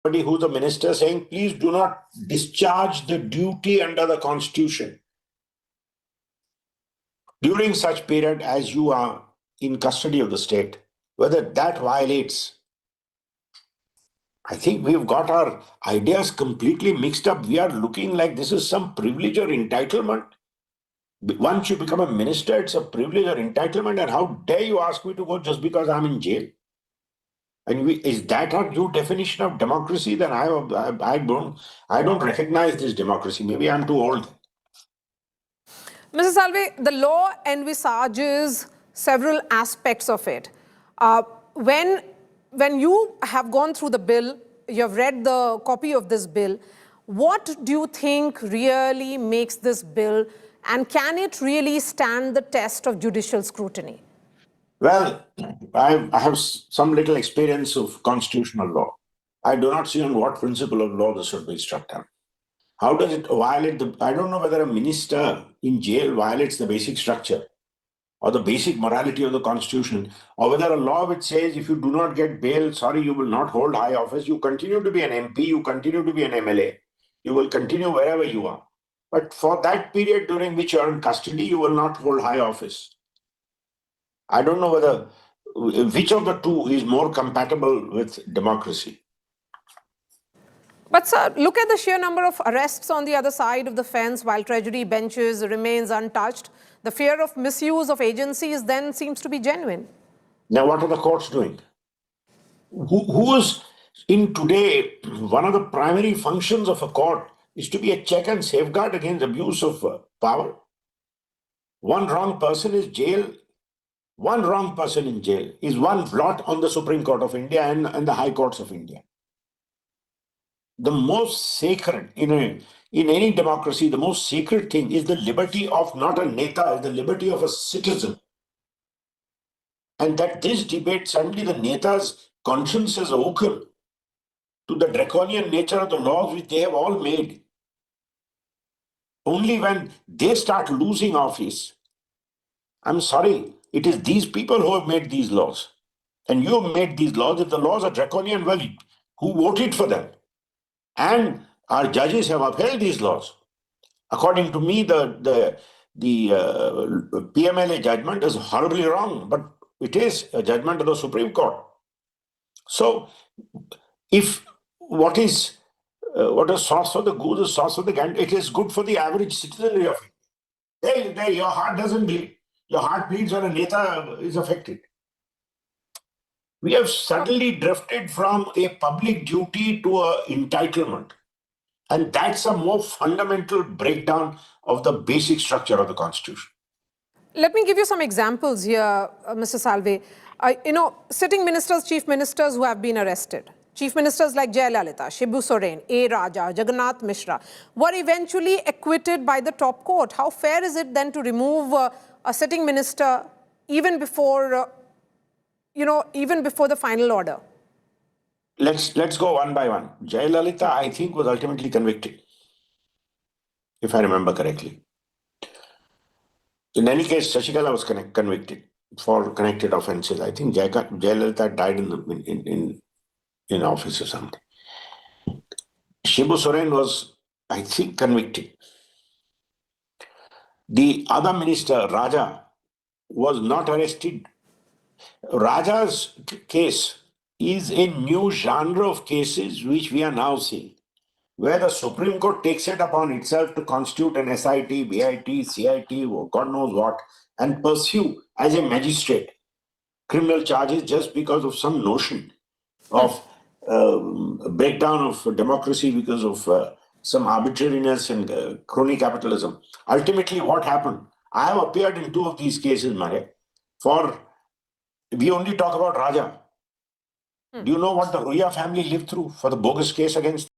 somebody who's a minister saying, please do not discharge the duty under the Constitution during such period as you are in custody of the state, whether that violates. I think we've got our ideas completely mixed up. We are looking like this is some privilege or entitlement. Once you become a minister, it's a privilege or entitlement. And how dare you ask me to go just because I'm in jail? And is that our new definition of democracy? Then I don't recognize this democracy. Maybe I'm too old. Mr. Salve, the law envisages several aspects of it. When you have gone through the bill, you have read the copy of this bill, what do you think really makes this bill, and can it really stand the test of judicial scrutiny? Well, I have some little experience of constitutional law. I do not see on what principle of law this should be struck down. How does it violate I don't know whether a minister in jail violates the basic structure or the basic morality of the Constitution, or whether a law which says if you do not get bail, sorry, you will not hold high office, you continue to be an MP, you continue to be an MLA, you will continue wherever you are. But for that period during which you are in custody, you will not hold high office. I don't know which of the two is more compatible with democracy. But sir, look at the sheer number of arrests on the other side of the fence while Treasury benches remains untouched. The fear of misuse of agencies then seems to be genuine. Now, what are the courts doing? Who is in today, one of the primary functions of a court is to be a check and safeguard against abuse of power. One wrong person is jail. One wrong person in jail is one blot on the Supreme Court of India and the High Courts of India. The most sacred, in any democracy, the most sacred thing is the liberty of not a neta, is the liberty of a citizen. And that this debate, suddenly the neta's conscience is open to the draconian nature of the laws which they have all made. Only when they start losing office, I'm sorry, it is these people who have made these laws. And you have made these laws. If the laws are draconian, well, who voted for them? And our judges have upheld these laws. According to me, the PMLA judgment is horribly wrong, but it is a judgment of the Supreme Court. So, if what is sauce for the goose is sauce for the gander, it is good for the average citizenry of it. Hey, your heart doesn't bleed. Your heart bleeds when a neta is affected. We have suddenly drifted from a public duty to an entitlement. And that's a more fundamental breakdown of the basic structure of the Constitution. Let me give you some examples here, Mr. Salve. Sitting ministers, chief ministers who have been arrested. Chief ministers like Jayalalitha, Shibu Soren, A. Raja, Jagannath Mishra were eventually acquitted by the top court. How fair is it then to remove a sitting minister even before, even before the final order? Let's go one by one. Jayalalitha, I think, was ultimately convicted, if I remember correctly. In any case, Shashikala was convicted for connected offences. I think Jayalalitha died in office or something. Shibu Soren was, I think, convicted. The other minister, Raja, was not arrested. Raja's case is a new genre of cases which we are now seeing, where the Supreme Court takes it upon itself to constitute an SIT, BIT, CIT, or God knows what, and pursue as a magistrate criminal charges just because of some notion of breakdown of democracy because of some arbitrariness and crony capitalism. Ultimately, what happened? I have appeared in two of these cases, Mare. We only talk about Raja. Do you know what the Ruya family lived through for the bogus case against them?